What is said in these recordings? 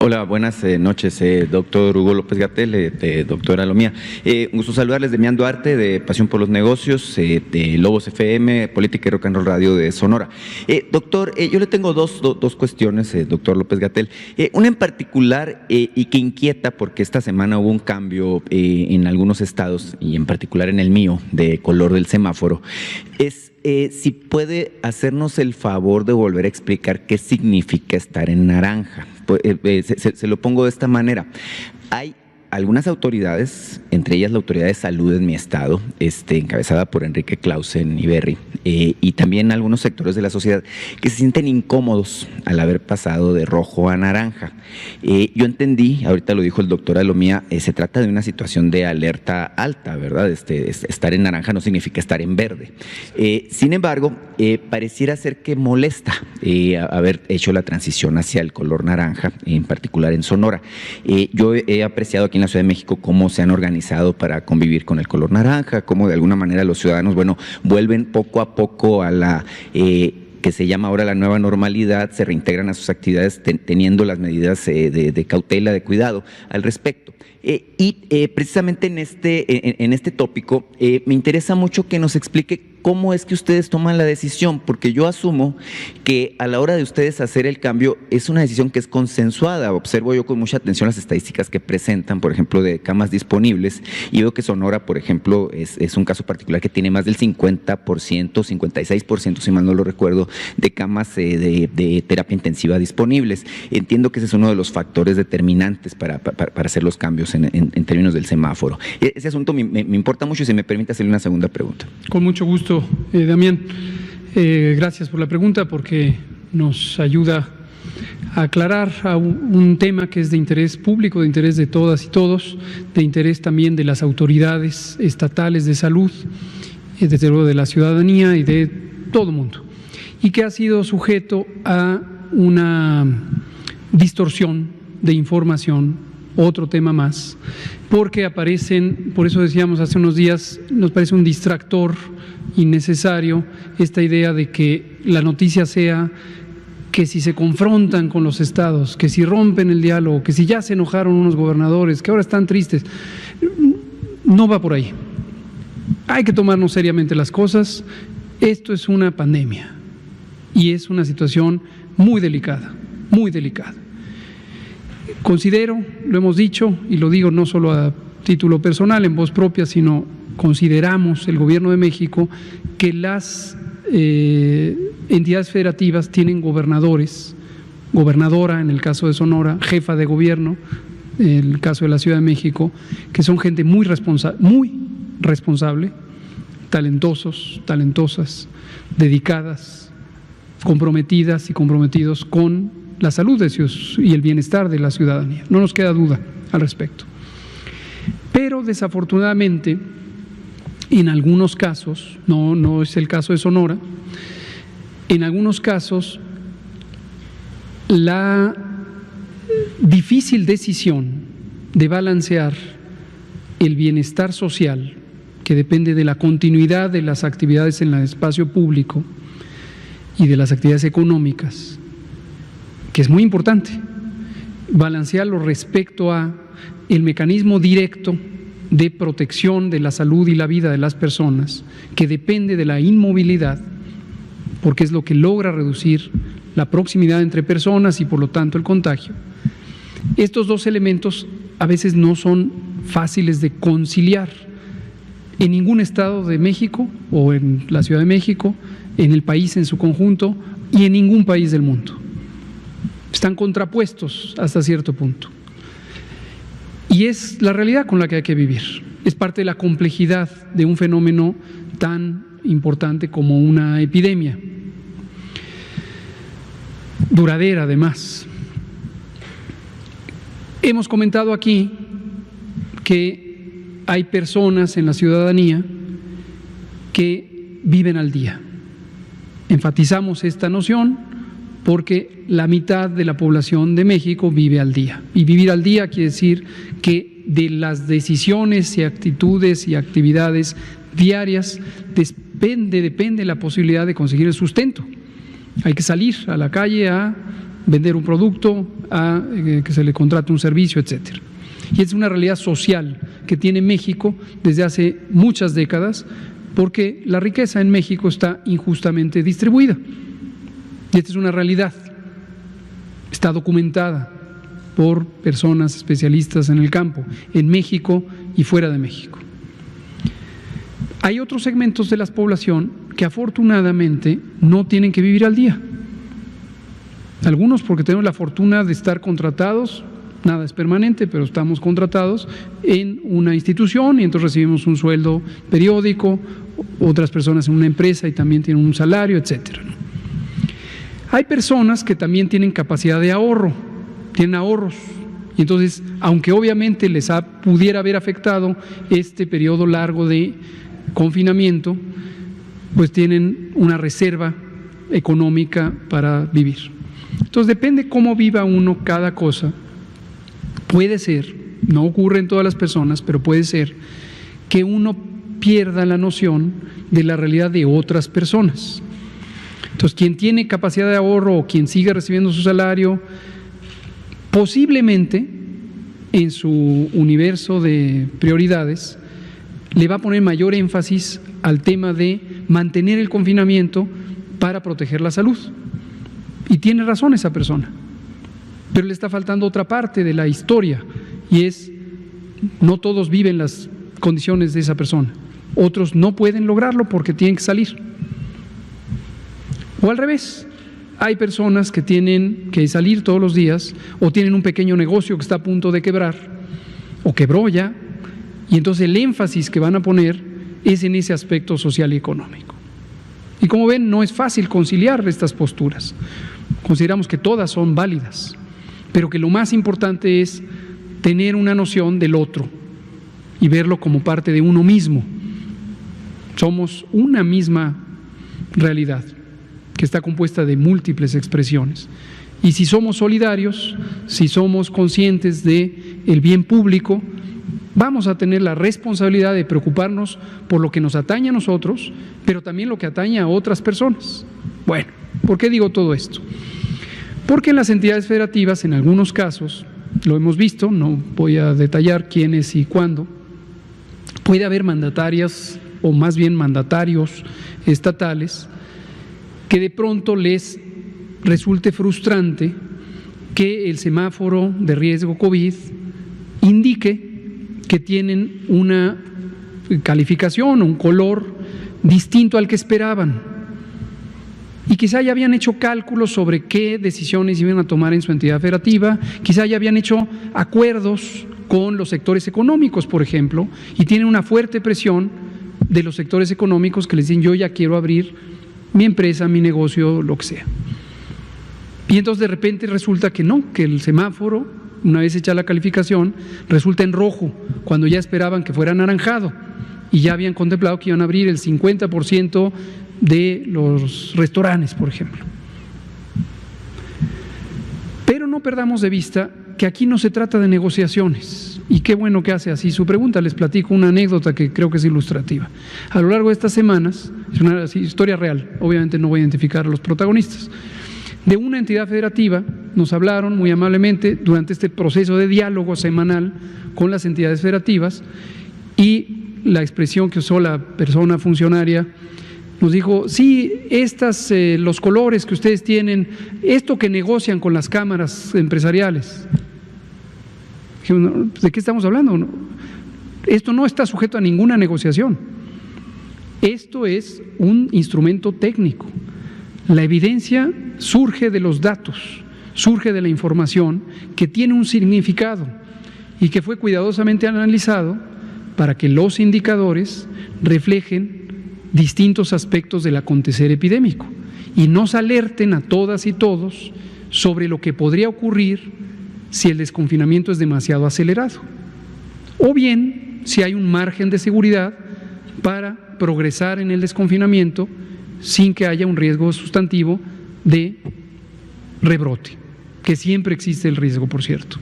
Hola, buenas noches, doctor Hugo López-Gatell, doctora Lomía. Un gusto saludarles, Demián Duarte, de Pasión por los Negocios, de Lobos FM, Política y Rock and Roll Radio de Sonora. Doctor, yo le tengo dos cuestiones, doctor López-Gatell. Una en particular y que inquieta porque esta semana hubo un cambio en algunos estados y en particular en el mío, de color del semáforo. Es si puede hacernos el favor de volver a explicar qué significa estar en naranja. Se lo pongo de esta manera. Hay algunas autoridades, entre ellas la Autoridad de Salud en mi estado, encabezada por Enrique Clausen Iberri, y también algunos sectores de la sociedad que se sienten incómodos al haber pasado de rojo a naranja. Yo entendí, ahorita lo dijo el doctor Alomía, se trata de una situación de alerta alta, ¿verdad? Estar en naranja no significa estar en verde. Sin embargo, pareciera ser que molesta haber hecho la transición hacia el color naranja, en particular en Sonora. Yo he apreciado aquí en la Ciudad de México cómo se han organizado para convivir con el color naranja, cómo de alguna manera los ciudadanos, vuelven poco a poco a la que se llama ahora la nueva normalidad, se reintegran a sus actividades teniendo las medidas de cautela, de cuidado al respecto. Precisamente en este tópico me interesa mucho que nos explique cómo es que ustedes toman la decisión, porque yo asumo que a la hora de ustedes hacer el cambio es una decisión que es consensuada. Observo yo con mucha atención las estadísticas que presentan, por ejemplo, de camas disponibles, y veo que Sonora, por ejemplo, es un caso particular que tiene más del 50%, 56%, si mal no lo recuerdo, de camas de terapia intensiva disponibles. Entiendo que ese es uno de los factores determinantes para hacer los cambios en términos del semáforo. Ese asunto me importa mucho y si me permite hacerle una segunda pregunta. Con mucho gusto, Damián. Gracias por la pregunta porque nos ayuda a aclarar a un tema que es de interés público, de interés de todas y todos, de interés también de las autoridades estatales de salud, desde luego de la ciudadanía y de todo el mundo, y que ha sido sujeto a una distorsión de información. Otro tema más, porque aparecen, por eso decíamos hace unos días, nos parece un distractor innecesario esta idea de que la noticia sea que si se confrontan con los estados, que si rompen el diálogo, que si ya se enojaron unos gobernadores, que ahora están tristes. No va por ahí. Hay que tomarnos seriamente las cosas. Esto es una pandemia y es una situación muy delicada, muy delicada. Considero, lo hemos dicho, y lo digo no solo a título personal, en voz propia, sino consideramos el Gobierno de México que las entidades federativas tienen gobernadores, gobernadora en el caso de Sonora, jefa de gobierno en el caso de la Ciudad de México, que son gente muy responsable, talentosos, talentosas, dedicadas, comprometidas y comprometidos con la salud y el bienestar de la ciudadanía. No nos queda duda al respecto. Pero desafortunadamente, en algunos casos, no es el caso de Sonora, en algunos casos la difícil decisión de balancear el bienestar social, que depende de la continuidad de las actividades en el espacio público y de las actividades económicas, que es muy importante, balancearlo respecto a el mecanismo directo de protección de la salud y la vida de las personas, que depende de la inmovilidad, porque es lo que logra reducir la proximidad entre personas y por lo tanto el contagio. Estos dos elementos a veces no son fáciles de conciliar en ningún estado de México o en la Ciudad de México, en el país en su conjunto y en ningún país del mundo. Están contrapuestos hasta cierto punto. Y es la realidad con la que hay que vivir. Es parte de la complejidad de un fenómeno tan importante como una epidemia. Duradera, además. Hemos comentado aquí que hay personas en la ciudadanía que viven al día. Enfatizamos esta noción porque la mitad de la población de México vive al día. Y vivir al día quiere decir que de las decisiones y actitudes y actividades diarias depende la posibilidad de conseguir el sustento. Hay que salir a la calle a vender un producto, a que se le contrate un servicio, etcétera. Y es una realidad social que tiene México desde hace muchas décadas, porque la riqueza en México está injustamente distribuida. Y esta es una realidad, está documentada por personas especialistas en el campo, en México y fuera de México. Hay otros segmentos de la población que afortunadamente no tienen que vivir al día. Algunos porque tenemos la fortuna de estar contratados, nada es permanente, pero estamos contratados en una institución y entonces recibimos un sueldo periódico, otras personas en una empresa y también tienen un salario, etcétera. Hay personas que también tienen capacidad de ahorro, tienen ahorros, y entonces, aunque obviamente les pudiera haber afectado este periodo largo de confinamiento, pues tienen una reserva económica para vivir. Entonces, depende cómo viva uno cada cosa. Puede ser, no ocurre en todas las personas, pero puede ser que uno pierda la noción de la realidad de otras personas. Entonces, quien tiene capacidad de ahorro o quien sigue recibiendo su salario, posiblemente en su universo de prioridades le va a poner mayor énfasis al tema de mantener el confinamiento para proteger la salud. Y tiene razón esa persona. Pero le está faltando otra parte de la historia, y es, no todos viven las condiciones de esa persona. Otros no pueden lograrlo porque tienen que salir. O al revés, hay personas que tienen que salir todos los días o tienen un pequeño negocio que está a punto de quebrar o quebró ya, y entonces el énfasis que van a poner es en ese aspecto social y económico. Y como ven, no es fácil conciliar estas posturas. Consideramos que todas son válidas, pero que lo más importante es tener una noción del otro y verlo como parte de uno mismo. Somos una misma realidad que está compuesta de múltiples expresiones. Y si somos solidarios, si somos conscientes del bien público, vamos a tener la responsabilidad de preocuparnos por lo que nos atañe a nosotros, pero también lo que atañe a otras personas. Bueno, ¿por qué digo todo esto? Porque en las entidades federativas, en algunos casos, lo hemos visto, no voy a detallar quiénes y cuándo, puede haber mandatarias o más bien mandatarios estatales que de pronto les resulte frustrante que el semáforo de riesgo COVID indique que tienen una calificación o un color distinto al que esperaban. Y quizá ya habían hecho cálculos sobre qué decisiones iban a tomar en su entidad federativa, quizá ya habían hecho acuerdos con los sectores económicos, por ejemplo, y tienen una fuerte presión de los sectores económicos que les dicen: yo ya quiero abrir mi empresa, mi negocio, lo que sea. Y entonces de repente resulta que no, que el semáforo, una vez hecha la calificación, resulta en rojo, cuando ya esperaban que fuera anaranjado y ya habían contemplado que iban a abrir el 50% de los restaurantes, por ejemplo. Pero no perdamos de vista que aquí no se trata de negociaciones, y qué bueno que hace así su pregunta. Les platico una anécdota que creo que es ilustrativa. A lo largo de estas semanas, es una historia real, obviamente no voy a identificar a los protagonistas, de una entidad federativa nos hablaron muy amablemente durante este proceso de diálogo semanal con las entidades federativas, y la expresión que usó la persona funcionaria nos dijo: sí, los colores que ustedes tienen, esto que negocian con las cámaras empresariales. ¿De qué estamos hablando? Esto no está sujeto a ninguna negociación. Esto es un instrumento técnico. La evidencia surge de los datos, surge de la información que tiene un significado y que fue cuidadosamente analizado para que los indicadores reflejen distintos aspectos del acontecer epidémico y nos alerten a todas y todos sobre lo que podría ocurrir si el desconfinamiento es demasiado acelerado, o bien si hay un margen de seguridad para progresar en el desconfinamiento sin que haya un riesgo sustantivo de rebrote, que siempre existe el riesgo, por cierto.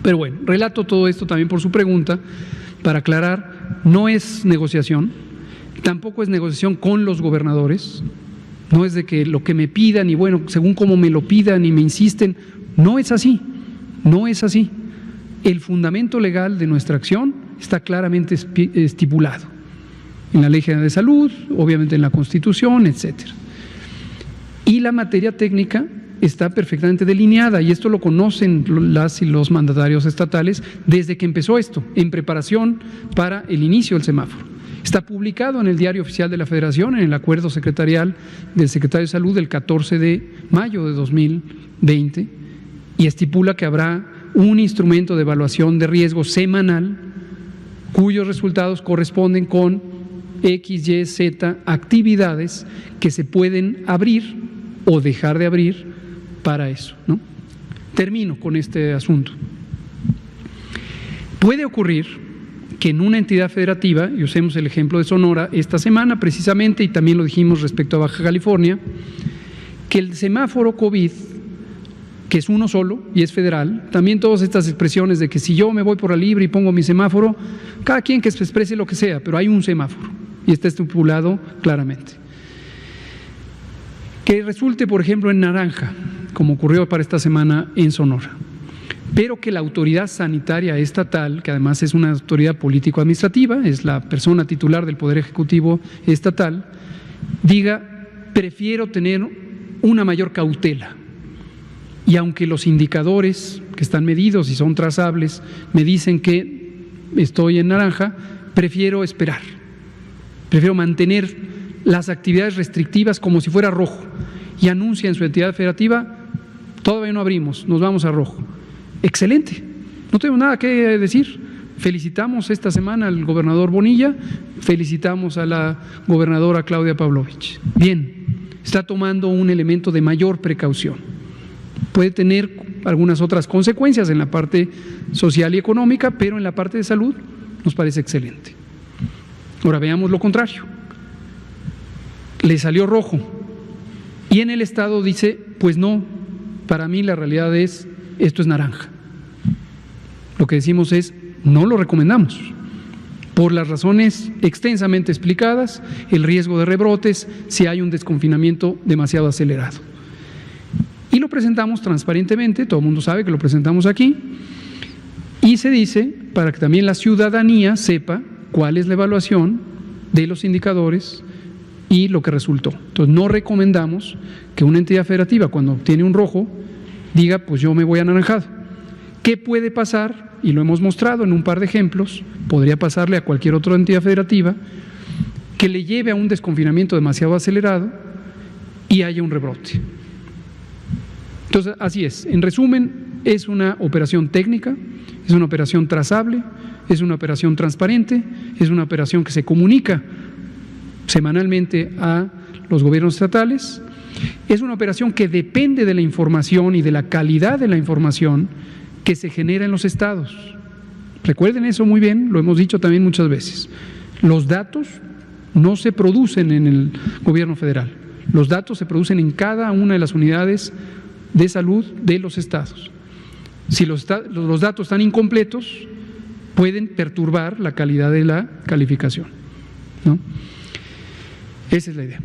Pero bueno, relato todo esto también por su pregunta, para aclarar: no es negociación, tampoco es negociación con los gobernadores, No es de que lo que me pidan y bueno, según como me lo pidan y me insisten, no es así, no es así. El fundamento legal de nuestra acción está claramente estipulado en la Ley General de Salud, obviamente en la Constitución, etcétera. Y la materia técnica está perfectamente delineada y esto lo conocen las y los mandatarios estatales desde que empezó esto, en preparación para el inicio del semáforo. Está publicado en el Diario Oficial de la Federación, en el acuerdo secretarial del secretario de Salud del 14 de mayo de 2020 y estipula que habrá un instrumento de evaluación de riesgo semanal cuyos resultados corresponden con X, Y, Z actividades que se pueden abrir o dejar de abrir para eso, ¿no? Termino con este asunto. Puede ocurrir que en una entidad federativa, y usemos el ejemplo de Sonora esta semana precisamente, y también lo dijimos respecto a Baja California, que el semáforo COVID, que es uno solo y es federal, también todas estas expresiones de que si yo me voy por la libre y pongo mi semáforo, cada quien que se exprese lo que sea, pero hay un semáforo y está estipulado claramente. Que resulte, por ejemplo, en naranja, como ocurrió para esta semana en Sonora, pero que la autoridad sanitaria estatal, que además es una autoridad político-administrativa, es la persona titular del Poder Ejecutivo estatal, diga, prefiero tener una mayor cautela. Y aunque los indicadores que están medidos y son trazables me dicen que estoy en naranja, prefiero esperar, prefiero mantener las actividades restrictivas como si fuera rojo y anuncia en su entidad federativa, todavía no abrimos, nos vamos a rojo. Excelente, no tengo nada que decir. Felicitamos esta semana al gobernador Bonilla, felicitamos a la gobernadora Claudia Pavlovich. Bien, está tomando un elemento de mayor precaución. Puede tener algunas otras consecuencias en la parte social y económica, pero en la parte de salud nos parece excelente. Ahora veamos lo contrario. Le salió rojo y en el estado dice, pues no, para mí la realidad es, esto es naranja. Lo que decimos es, no lo recomendamos, por las razones extensamente explicadas, el riesgo de rebrotes, si hay un desconfinamiento demasiado acelerado. Y lo presentamos transparentemente, todo el mundo sabe que lo presentamos aquí, y se dice, para que también la ciudadanía sepa cuál es la evaluación de los indicadores y lo que resultó. Entonces, no recomendamos que una entidad federativa, cuando obtiene un rojo, diga, pues yo me voy anaranjado. ¿Qué puede pasar? Y lo hemos mostrado en un par de ejemplos, podría pasarle a cualquier otra entidad federativa, que le lleve a un desconfinamiento demasiado acelerado y haya un rebrote. Entonces, así es. En resumen, es una operación técnica, es una operación trazable, es una operación transparente, es una operación que se comunica semanalmente a los gobiernos estatales, es una operación que depende de la información y de la calidad de la información que se genera en los estados. Recuerden eso muy bien, lo hemos dicho también muchas veces. Los datos no se producen en el gobierno federal, los datos se producen en cada una de las unidades de salud de los estados. Si los datos están incompletos, pueden perturbar la calidad de la calificación, ¿no? Esa es la idea.